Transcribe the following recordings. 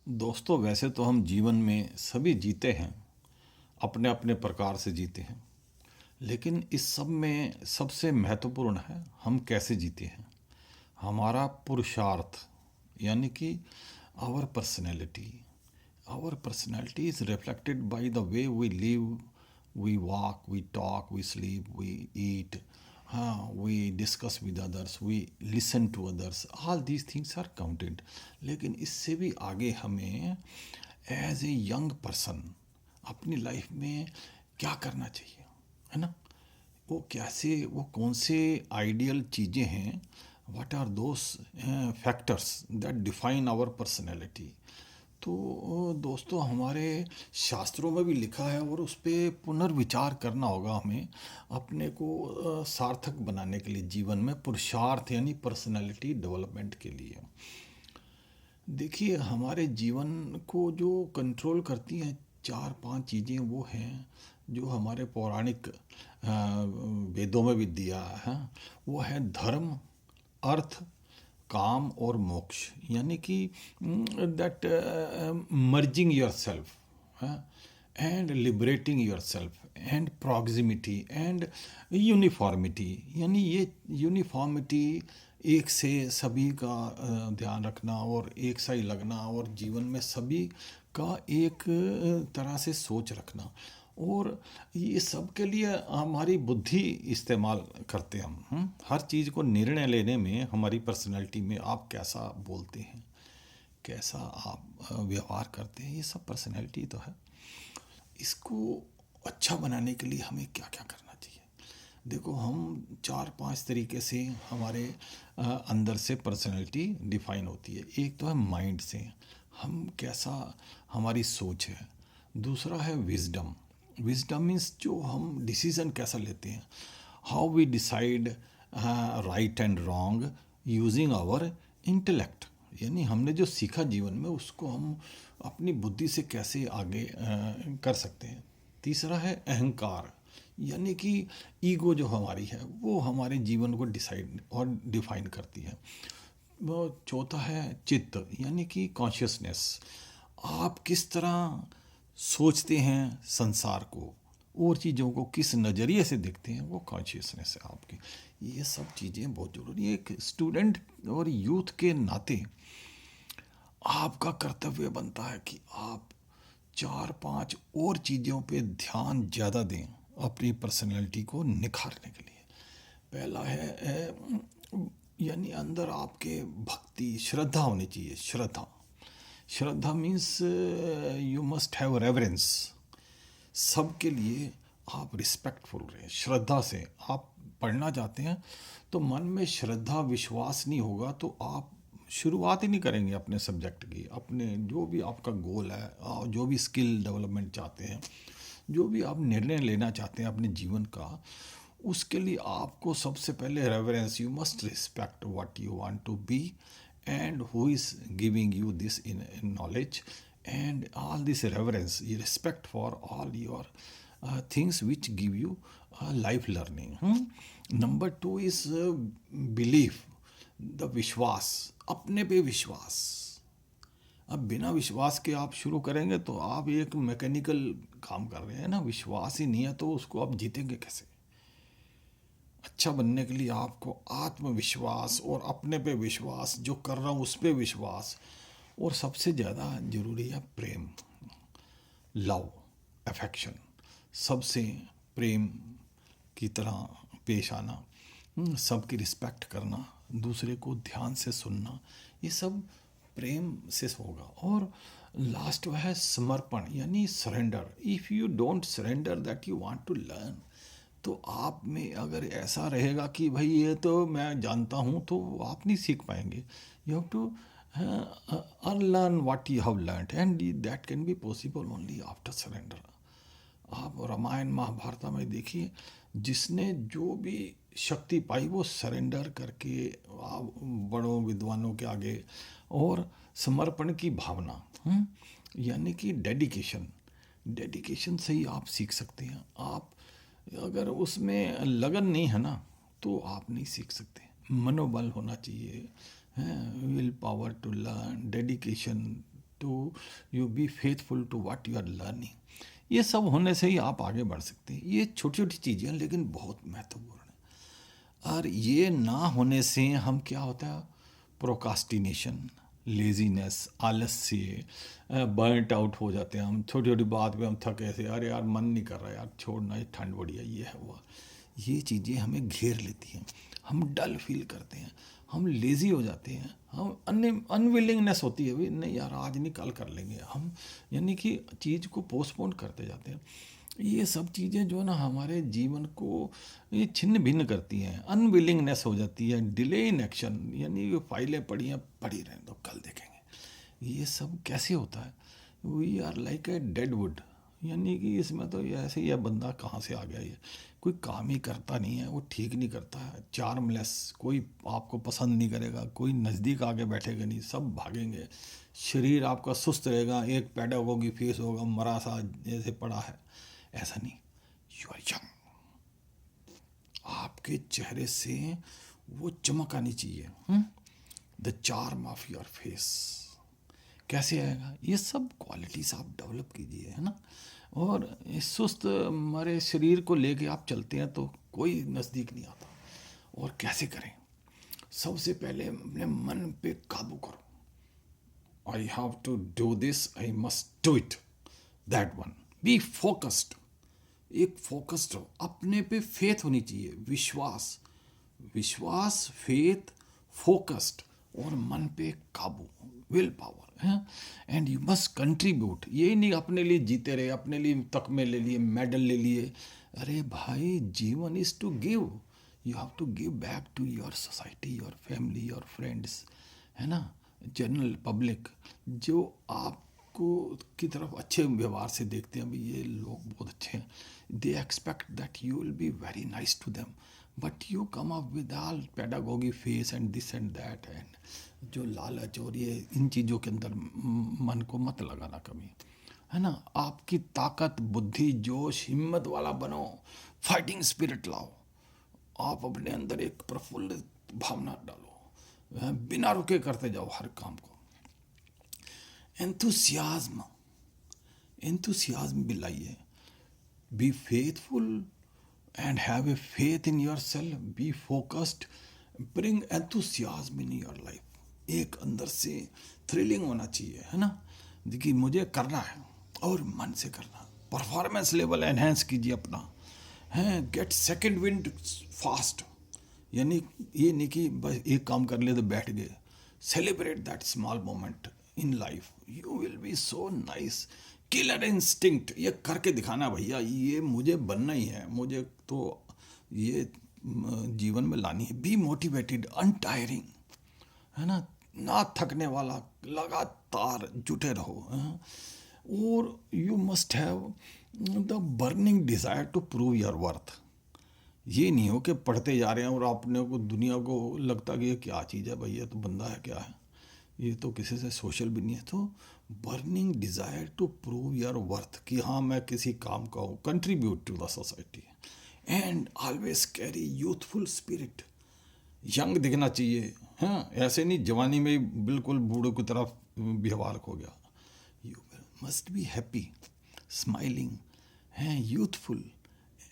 दोस्तों, वैसे तो हम जीवन में सभी जीते हैं, अपने अपने प्रकार से जीते हैं। लेकिन इस सब में सबसे महत्वपूर्ण है हम कैसे जीते हैं। हमारा पुरुषार्थ, यानी कि our personality is reflected by the way we live, we walk, we talk, we sleep, we eat, हाँ, we discuss with others, we listen to others, all these things are counted. लेकिन इससे भी आगे हमें एज ए यंग पर्सन अपनी life में क्या करना चाहिए, है ना। वो कौन से आइडियल चीज़ें हैं, what are those factors that define our personality. तो दोस्तों, हमारे शास्त्रों में भी लिखा है और उस पर पुनर्विचार करना होगा हमें अपने को सार्थक बनाने के लिए, जीवन में पुरुषार्थ यानी पर्सनैलिटी डेवलपमेंट के लिए। देखिए, हमारे जीवन को जो कंट्रोल करती हैं चार पांच चीज़ें, वो हैं जो हमारे पौराणिक वेदों में भी दिया है। वो है धर्म, अर्थ, काम और मोक्ष, यानी कि that merging your self and liberating your self and proximity and uniformity. यानी ये यूनिफॉर्मिटी, एक से सभी का ध्यान रखना और एक सा ही लगना, और जीवन में सभी का एक तरह से सोच रखना। और ये सब के लिए हमारी बुद्धि इस्तेमाल करते हैं हम। हर चीज़ को निर्णय लेने में हमारी पर्सनैलिटी में आप कैसा बोलते हैं, कैसा आप व्यवहार करते हैं, ये सब पर्सनैलिटी तो है। इसको अच्छा बनाने के लिए हमें क्या क्या करना चाहिए। देखो, हम चार पांच तरीके से हमारे अंदर से पर्सनैलिटी डिफाइन होती है। एक तो है माइंड से, हम कैसा, हमारी सोच है। दूसरा है विजडम। विजडम मीन्स जो हम डिसीजन कैसा लेते हैं, how we decide right and wrong using our intellect. यानी हमने जो सीखा जीवन में, उसको हम अपनी बुद्धि से कैसे आगे कर सकते हैं। तीसरा है अहंकार, यानी कि ईगो जो हमारी है, वो हमारे जीवन को डिसाइड और डिफाइन करती है। वो चौथा है चित्त, यानी कि कॉन्शियसनेस। आप किस तरह सोचते हैं संसार को और चीज़ों को किस नज़रिए से देखते हैं, वो कॉन्शियसनेस है आपकी। ये सब चीज़ें बहुत ज़रूरी है। एक स्टूडेंट और यूथ के नाते आपका कर्तव्य बनता है कि आप चार पांच और चीज़ों पे ध्यान ज़्यादा दें अपनी पर्सनैलिटी को निखारने के लिए। पहला है यानी अंदर आपके भक्ति, श्रद्धा होनी चाहिए। श्रद्धा, श्रद्धा means you must have reverence. सबके लिए आप रिस्पेक्टफुल रहें। श्रद्धा से आप पढ़ना चाहते हैं तो मन में श्रद्धा विश्वास नहीं होगा तो आप शुरुआत ही नहीं करेंगे अपने सब्जेक्ट की। अपने जो भी आपका गोल है, जो भी स्किल डेवलपमेंट चाहते हैं, जो भी आप निर्णय लेना चाहते हैं अपने जीवन का, उसके लिए आपको सबसे पहले reverence, you must respect what you want to be and who is giving you this in knowledge, and all this reverence, respect for all your things which give you life learning. Number two is belief, the विश्वास, अपने पे विश्वास। अब बिना विश्वास के आप शुरू करेंगे तो आप एक मैकेनिकल काम कर रहे हैं ना। विश्वास ही नहीं है तो उसको आप जीतेंगे कैसे। अच्छा बनने के लिए आपको आत्मविश्वास और अपने पे विश्वास, जो कर रहा हूँ उस पे विश्वास, और सबसे ज़्यादा ज़रूरी है प्रेम, लव, अफेक्शन। सबसे प्रेम की तरह पेश आना, सबकी रिस्पेक्ट करना, दूसरे को ध्यान से सुनना, ये सब प्रेम से होगा। और लास्ट है समर्पण, यानी surrender. If you don't surrender that you want to learn, तो आप में अगर ऐसा रहेगा कि भाई ये तो मैं जानता हूँ, तो आप नहीं सीख पाएंगे। You have to unlearn what you have learned, and that can be possible only after surrender. आप रामायण महाभारत में देखिए, जिसने जो भी शक्ति पाई वो सरेंडर करके आप बड़ों विद्वानों के आगे, और समर्पण की भावना, यानी कि डेडिकेशन। डेडिकेशन से ही आप सीख सकते हैं। आप अगर उसमें लगन नहीं है ना, तो आप नहीं सीख सकते। मनोबल होना चाहिए, will power to learn, dedication to you be faithful to what you are learning. ये सब होने से ही आप आगे बढ़ सकते हैं। ये छोटी छोटी चीज़ें हैं लेकिन बहुत महत्वपूर्ण है। और ये ना होने से हम क्या होता है, प्रोकास्टिनेशन, लेजीनेस, आलस्य, बर्नट आउट हो जाते हैं हम। छोटी छोटी बात पे हम थके से, अरे यार मन नहीं कर रहा यार, छोड़ना, ये ठंड बढ़िया, ये है वो। ये चीज़ें हमें घेर लेती हैं, हम डल फील करते हैं, हम लेज़ी हो जाते हैं, हम अनविलिंगनेस होती है, भाई नहीं यार आज नहीं कल कर लेंगे हम, यानी कि चीज़ को पोस्टपोन करते जाते हैं। ये सब चीज़ें जो है ना हमारे जीवन को ये छिन्न भिन्न करती हैं, अनविलिंगनेस हो जाती है, डिले इन एक्शन, यानी ये फाइलें पड़ी हैं, पड़ी रहें तो कल देखेंगे। ये सब कैसे होता है, we are like a dead wood, यानी कि इसमें तो ये ऐसे ही है, बंदा कहाँ से आ गया, ये कोई काम ही करता नहीं है, वो ठीक नहीं करता है, चार्मलेस, कोई आपको पसंद नहीं करेगा, कोई नज़दीक आके बैठेगा नहीं, सब भागेंगे, शरीर आपका सुस्त रहेगा, एक पेडागोगी फेस होगा मरा सा जैसे पड़ा है। ऐसा नहीं, यू आर यंग, आपके चेहरे से वो चमक आनी चाहिए, the charm of your face. कैसे आएगा, ये सब क्वालिटीज आप डेवलप कीजिए, है ना। और इस सुस्त मरे शरीर को लेके आप चलते हैं तो कोई नज़दीक नहीं आता। और कैसे करें, सबसे पहले अपने मन पे काबू करो। I have to do this, I must do it, that one, be focused, एक फोकस्ड हो, अपने पे फेथ होनी चाहिए, विश्वास, विश्वास, फेथ, फोकस्ड, और मन पे काबू, विल पावर है। एंड यू मस्ट कंट्रीब्यूट, ये नहीं अपने लिए जीते रहे, अपने लिए तकमे ले लिए, मेडल ले लिए। अरे भाई जीवन is to give, you have to give back to your society, your family, your friends, है ना, जनरल पब्लिक, जो आपको की तरफ अच्छे व्यवहार से देखते हैं, भाई ये लोग बहुत अच्छे हैं, they expect that you will be very nice to them, but you come up with all pedagogy face and this and that, and जो लालच और ये इन चीज़ों के अंदर मन को मत लगाना कभी, है ना। आपकी ताकत, बुद्धि, जोश, हिम्मत वाला बनो, फाइटिंग स्पिरिट लाओ, आप अपने अंदर एक प्रफुल्लित भावना डालो, बिना रुके करते जाओ हर काम को। एंथुसियाज्म, एंथुसियाज्म भी लाइए, be faithful and have a faith in yourself, be focused, bring enthusiasm in your life। एक अंदर से थ्रिलिंग होना चाहिए, है ना, देखिए मुझे करना है और मन से करना, परफॉर्मेंस लेवल एनहेंस कीजिए अपना, है, गेट सेकंड विंड फास्ट, यानी ये नहीं कि बस एक काम कर ले तो बैठ गए, celebrate that small moment in life, you will B so nice. Killer instinct, ये करके दिखाना भैया, ये मुझे बनना ही है, मुझे तो ये जीवन में लानी है। बी मोटिवेटेड, अनटायरिंग, है ना, ना थकने वाला, लगातार जुटे रहो, है? और you must have the burning desire to prove your worth. ये नहीं हो कि पढ़ते जा रहे हैं और आपने को दुनिया को लगता कि ये क्या चीज़ है भैया, तो बंदा है क्या है, ये तो किसी से सोशल भी नहीं है। तो burning desire to prove your worth, कि हाँ मैं किसी काम का हूँ, contribute to the society, and always carry youthful spirit, young दिखना चाहिए, हाँ, ऐसे नहीं जवानी में ही बिल्कुल बूढ़ों की तरफ व्यवहार हो गया। You must be happy, smiling, हैं, youthful,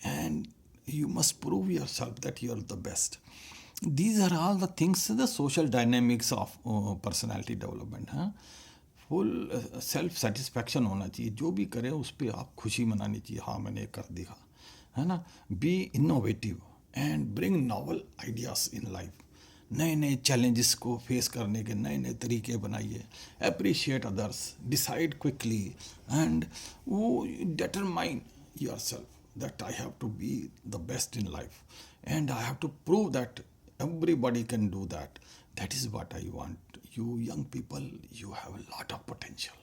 and you must prove yourself that you are the best. These are all the things, the social dynamics of personality development, हाँ। फुल सेल्फ सेटिस्फैक्शन होना चाहिए, जो भी करें उस पर आप खुशी मनानी चाहिए, हाँ मैंने कर दिया, है ना। B innovative and bring novel ideas in life, नए नए चैलेंजेस को फेस करने के नए नए तरीके बनाइए। Appreciate others, decide quickly, and वो determine yourself that I have to be the best in life and I have to prove that everybody can do that. That is what I want. You young people, you have a lot of potential.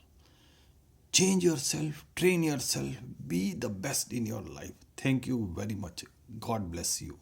Change yourself, train yourself, be the best in your life. Thank you very much. God bless you.